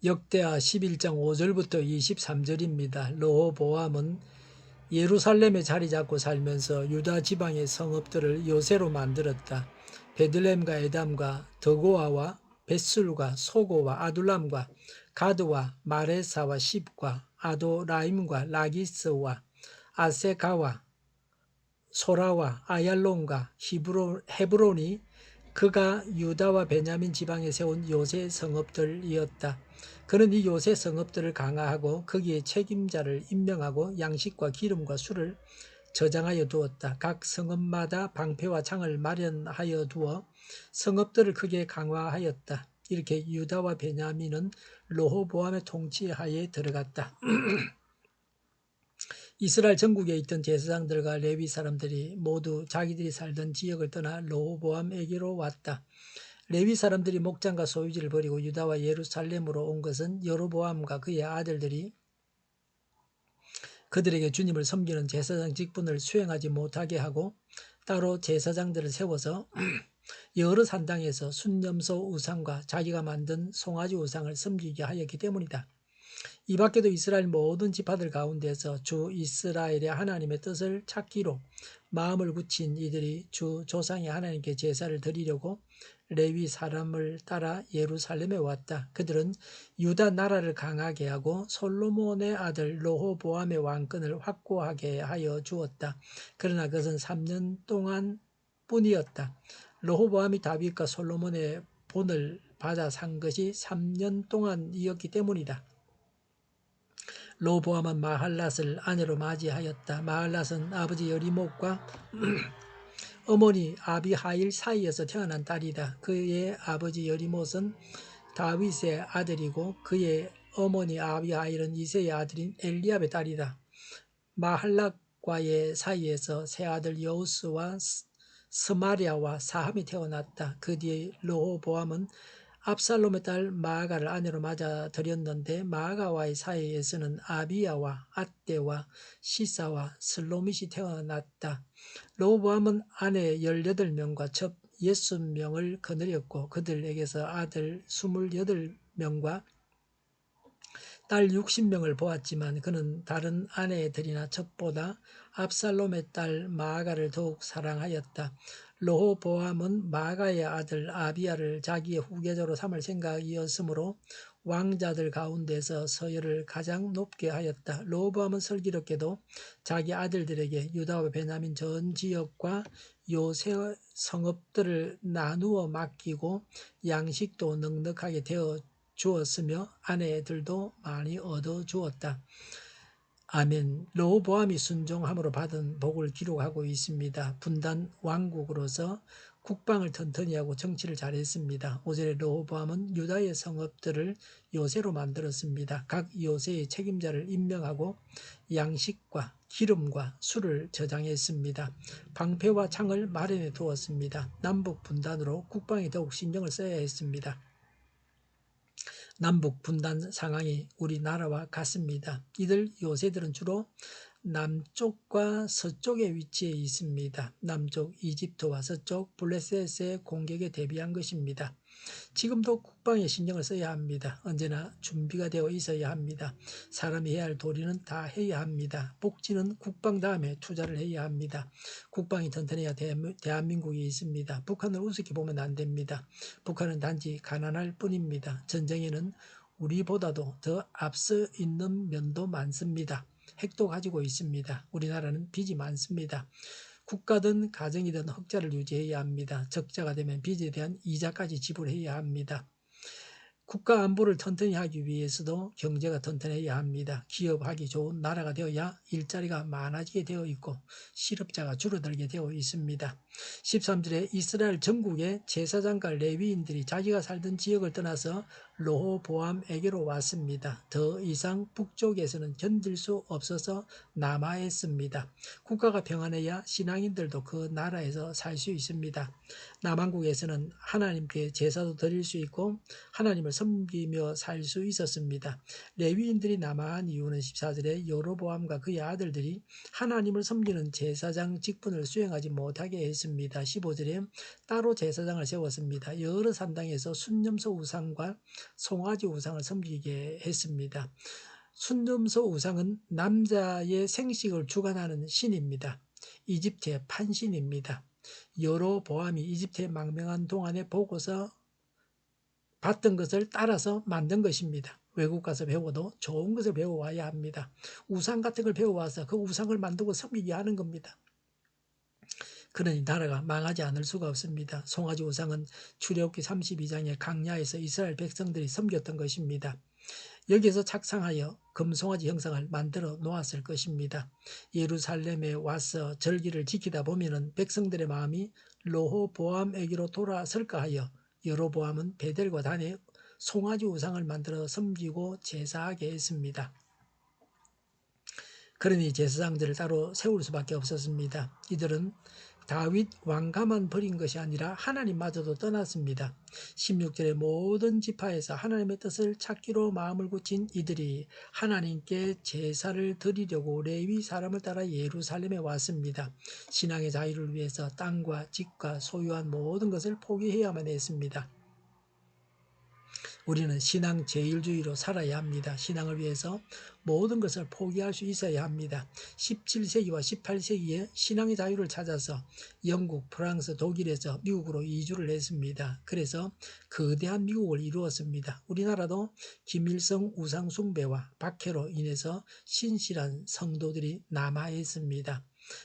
역대하 11장 5절부터 23절입니다. 르호보암은 예루살렘에 자리 잡고 살면서 유다 지방의 성읍들을 요새로 만들었다. 베들렘과 에담과 더고아와 벳술과 소고와 아둘람과 가드와 마레사와 십과 아도라임과 라기스와 아세가와 소라와 아얄론과 헤브론이 그가 유다와 베냐민 지방에 세운 요새 성읍들이었다. 그는 이 요새 성읍들을 강화하고 거기에 책임자를 임명하고 양식과 기름과 술을 저장하여 두었다. 각 성읍마다 방패와 창을 마련하여 두어 성읍들을 크게 강화하였다. 이렇게 유다와 베냐민은 르호보암의 통치하에 들어갔다. 이스라엘 전국에 있던 제사장들과 레위 사람들이 모두 자기들이 살던 지역을 떠나 르호보암에게로 왔다. 레위 사람들이 목장과 소유지를 버리고 유다와 예루살렘으로 온 것은 여로보암과 그의 아들들이 그들에게 주님을 섬기는 제사장 직분을 수행하지 못하게 하고 따로 제사장들을 세워서 여러 산당에서 순념소 우상과 자기가 만든 송아지 우상을 섬기게 하였기 때문이다. 이 밖에도 이스라엘 모든 지파들 가운데서 주 이스라엘의 하나님의 뜻을 찾기로 마음을 굳힌 이들이 주 조상의 하나님께 제사를 드리려고 레위 사람을 따라 예루살렘에 왔다. 그들은 유다 나라를 강하게 하고 솔로몬의 아들 르호보암의 왕권을 확고하게 하여 주었다. 그러나 그것은 3년 동안 뿐이었다. 르호보암이 다윗과 솔로몬의 본을 받아 산 것이 3년 동안이었기 때문이다. 르호보암은 마할랏을 아내로 맞이하였다. 마할랏은 아버지 여리목과 어머니 아비하일 사이에서 태어난 딸이다. 그의 아버지 여리못은 다윗의 아들이고 그의 어머니 아비하일은 이새의 아들인 엘리압의 딸이다. 마할랏과의 사이에서 세 아들 여우스와 스마리아와 사함이 태어났다. 그 뒤에 르호보암은 압살롬의 딸 마아가를 아내로 맞아들였는데 마아가와의 사이에서는 아비야와 앗대와 시사와 슬로밋이 태어났다. 르호보암은 아내 18명과 첩 60명을 거느렸고 그들에게서 아들 28명과 딸 60명을 보았지만 그는 다른 아내들이나 첩보다 압살롬의 딸 마아가를 더욱 사랑하였다. 르호보암은 마아가의 아들 아비야를 자기의 후계자로 삼을 생각이었으므로 왕자들 가운데서 서열을 가장 높게 하였다. 르호보암은 슬기롭게도 자기 아들들에게 유다와 베냐민 전 지역과 요새 성읍들을 나누어 맡기고 양식도 넉넉하게 되어 주었으며 아내들도 많이 얻어 주었다. 아멘. 르호보암이 순종함으로 받은 복을 기록하고 있습니다. 분단 왕국으로서 국방을 튼튼히 하고 정치를 잘했습니다. 5절에 르호보암은 유다의 성읍들을 요새로 만들었습니다. 각 요새의 책임자를 임명하고 양식과 기름과 술을 저장했습니다. 방패와 창을 마련해 두었습니다. 남북 분단으로 국방에 더욱 신경을 써야 했습니다. 남북 분단 상황이 우리나라와 같습니다. 이들 요새들은 주로 남쪽과 서쪽에 위치해 있습니다. 남쪽 이집트와 서쪽 블레셋의 공격에 대비한 것입니다. 지금도 국방에 신경을 써야 합니다. 언제나 준비가 되어 있어야 합니다. 사람이 해야 할 도리는 다 해야 합니다. 복지는 국방 다음에 투자를 해야 합니다. 국방이 튼튼해야 대한민국이 있습니다. 북한을 우습게 보면 안 됩니다. 북한은 단지 가난할 뿐입니다. 전쟁에는 우리보다도 더 앞서 있는 면도 많습니다. 핵도 가지고 있습니다. 우리나라는 빚이 많습니다. 국가든 가정이든 흑자를 유지해야 합니다. 적자가 되면 빚에 대한 이자까지 지불해야 합니다. 국가 안보를 튼튼히 하기 위해서도 경제가 튼튼해야 합니다. 기업하기 좋은 나라가 되어야 일자리가 많아지게 되어 있고 실업자가 줄어들게 되어 있습니다. 13절에 이스라엘 전국의 제사장과 레위인들이 자기가 살던 지역을 떠나서 르호보암에게로 왔습니다. 더 이상 북쪽에서는 견딜 수 없어서 남하했습니다. 국가가 평안해야 신앙인들도 그 나라에서 살 수 있습니다. 남한국에서는 하나님께 제사도 드릴 수 있고 하나님을 섬기며 살 수 있었습니다. 레위인들이 남아한 이유는 14절에 여로보암과 그의 아들들이 하나님을 섬기는 제사장 직분을 수행하지 못하게 했습니다. 15절에 따로 제사장을 세웠습니다. 여러 산당에서 순념소 우상과 송아지 우상을 섬기게 했습니다. 순념소 우상은 남자의 생식을 주관하는 신입니다. 이집트의 판신입니다. 여로보암이 이집트에 망명한 동안에 보고서 봤던 것을 따라서 만든 것입니다. 외국 가서 배워도 좋은 것을 배워와야 합니다. 우상 같은 걸 배워와서 그 우상을 만들고 섬기게 하는 겁니다. 그러니 나라가 망하지 않을 수가 없습니다. 송아지 우상은 출애굽기 32장의 강야에서 이스라엘 백성들이 섬겼던 것입니다. 여기에서 착상하여 금송아지 형상을 만들어 놓았을 것입니다. 예루살렘에 와서 절기를 지키다 보면은 백성들의 마음이 르호보암에게로 돌아설까 하여 여로보암은 베델과 단에 송아지 우상을 만들어 섬기고 제사하게 했습니다. 그러니 제사장들을 따로 세울 수밖에 없었습니다. 이들은 다윗 왕가만 버린 것이 아니라 하나님마저도 떠났습니다. 16절에 모든 지파에서 하나님의 뜻을 찾기로 마음을 굳힌 이들이 하나님께 제사를 드리려고 레위 사람을 따라 예루살렘에 왔습니다. 신앙의 자유를 위해서 땅과 집과 소유한 모든 것을 포기해야만 했습니다. 우리는 신앙 제일주의로 살아야 합니다. 신앙을 위해서 모든 것을 포기할 수 있어야 합니다. 17세기와 18세기에 신앙의 자유를 찾아서 영국, 프랑스, 독일에서 미국으로 이주를 했습니다. 그래서 거대한 미국을 이루었습니다. 우리나라도 김일성 우상 숭배와 박해로 인해서 신실한 성도들이 남아있습니다.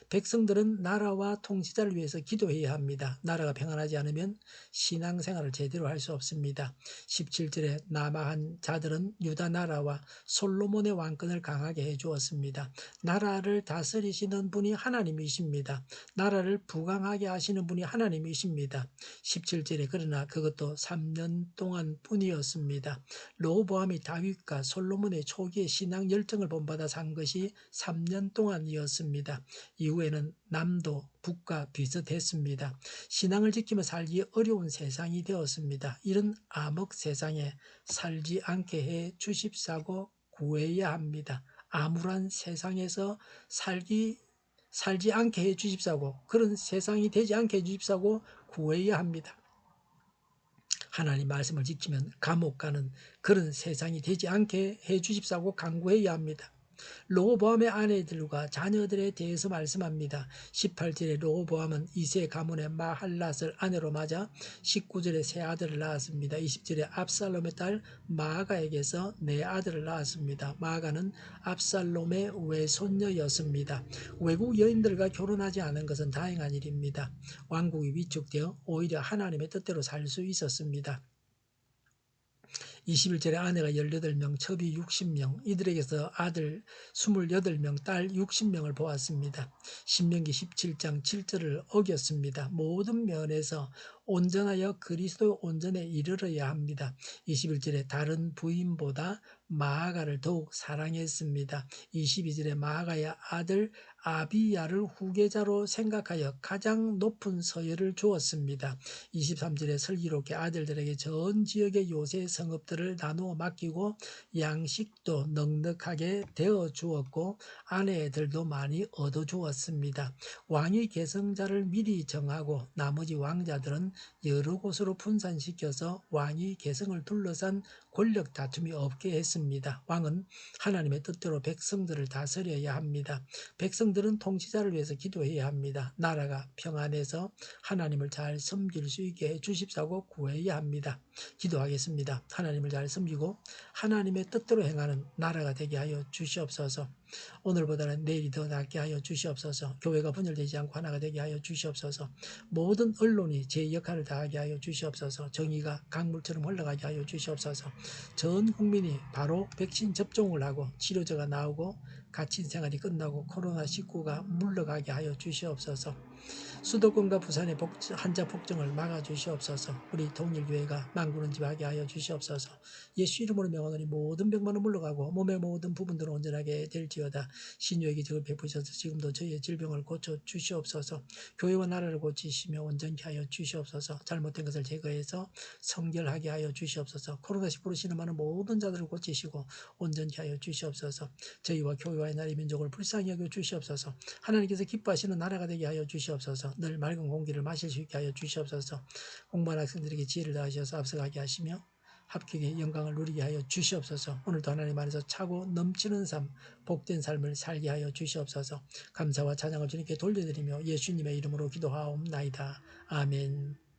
백성들은 나라와 통치자를 위해서 기도해야 합니다. 나라가 평안하지 않으면 신앙생활을 제대로 할 수 없습니다. 17절에 남아한 자들은 유다 나라와 솔로몬의 왕권을 강하게 해주었습니다. 나라를 다스리시는 분이 하나님이십니다. 나라를 부강하게 하시는 분이 하나님이십니다. 17절에 그러나 그것도 3년 동안 뿐이었습니다. 르호보암이 다윗과 솔로몬의 초기의 신앙 열정을 본받아 산 것이 3년 동안이었습니다. 이후에는 남도 북과 비슷했습니다. 신앙을 지키며 살기 어려운 세상이 되었습니다. 이런 암흑 세상에 살지 않게 해 주십사고 구해야 합니다. 암울한 세상에서 살지 않게 해 주십사고, 그런 세상이 되지 않게 해 주십사고 구해야 합니다. 하나님 말씀을 지키면 감옥 가는 그런 세상이 되지 않게 해 주십사고 간구해야 합니다. 르호보암의 아내들과 자녀들에 대해서 말씀합니다. 18절에 르호보암은 이세 가문의 마할랏을 아내로 맞아 19절에 세 아들을 낳았습니다. 20절에 압살롬의 딸 마아가에게서 네 아들을 낳았습니다. 마아가는 압살롬의 외손녀였습니다. 외국 여인들과 결혼하지 않은 것은 다행한 일입니다. 왕국이 위축되어 오히려 하나님의 뜻대로 살 수 있었습니다. 21절에 아내가 18명, 첩이 60명, 이들에게서 아들 28명, 딸 60명을 보았습니다. 신명기 17장 7절을 어겼습니다. 모든 면에서 온전하여 그리스도 온전에 이르러야 합니다. 21절에 다른 부인보다 마아가를 더욱 사랑했습니다. 22절에 마아가의 아들 아비야를 후계자로 생각하여 가장 높은 서열을 주었습니다. 23절에 슬기롭게 아들들에게 전 지역의 요새 성읍들을 나누어 맡기고 양식도 넉넉하게 되어 주었고 아내들도 많이 얻어 주었습니다. 왕이 계승자를 미리 정하고 나머지 왕자들은 여러 곳으로 분산시켜서 왕이 계승을 둘러싼 권력 다툼이 없게 했습니다. 왕은 하나님의 뜻대로 백성들을 다스려야 합니다. 백성들은 통치자를 위해서 기도해야 합니다. 나라가 평안해서 하나님을 잘 섬길 수 있게 해 주십사고 구해야 합니다. 기도하겠습니다. 하나님을 잘 섬기고 하나님의 뜻대로 행하는 나라가 되게 하여 주시옵소서. 오늘보다는 내일이 더 낫게 하여 주시옵소서. 교회가 분열되지 않고 하나가 되게 하여 주시옵소서. 모든 언론이 제 역할을 다하게 하여 주시옵소서. 정의가 강물처럼 흘러가게 하여 주시옵소서. 전 국민이 바로 백신 접종을 하고 치료제가 나오고 갇힌 생활이 끝나고 코로나19가 물러가게 하여 주시옵소서. 수도권과 부산의 한자 폭정을 막아주시옵소서. 우리 통일교회가 만군은집하게 하여 주시옵소서. 예수 이름으로 명하노니 모든 병만은 물러가고 몸의 모든 부분들은 온전하게 될지어다. 신유의 기적을 베푸셔서 지금도 저희의 질병을 고쳐주시옵소서. 교회와 나라를 고치시며 온전케 하여 주시옵소서. 잘못된 것을 제거해서 성결하게 하여 주시옵소서. 코로나19로 신음하는 모든 자들을 고치시고 온전케 하여 주시옵소서. 저희와 교회와 나라의 민족을 불쌍히 여겨 주시옵소서. 하나님께서 기뻐하시는 나라가 되게 하여 주시옵소서. 늘 맑은 공기를 마실 수 있게 하여 주시옵소서. 공부하는 학생들에게 지혜를 다하셔서 앞서가게 하시며 합격의 영광을 누리게 하여 주시옵소서. 오늘도 하나님 안에서 차고 넘치는 삶, 복된 삶을 살게 하여 주시옵소서. 감사와 찬양을 주님께 돌려드리며 예수님의 이름으로 기도하옵나이다. 아멘.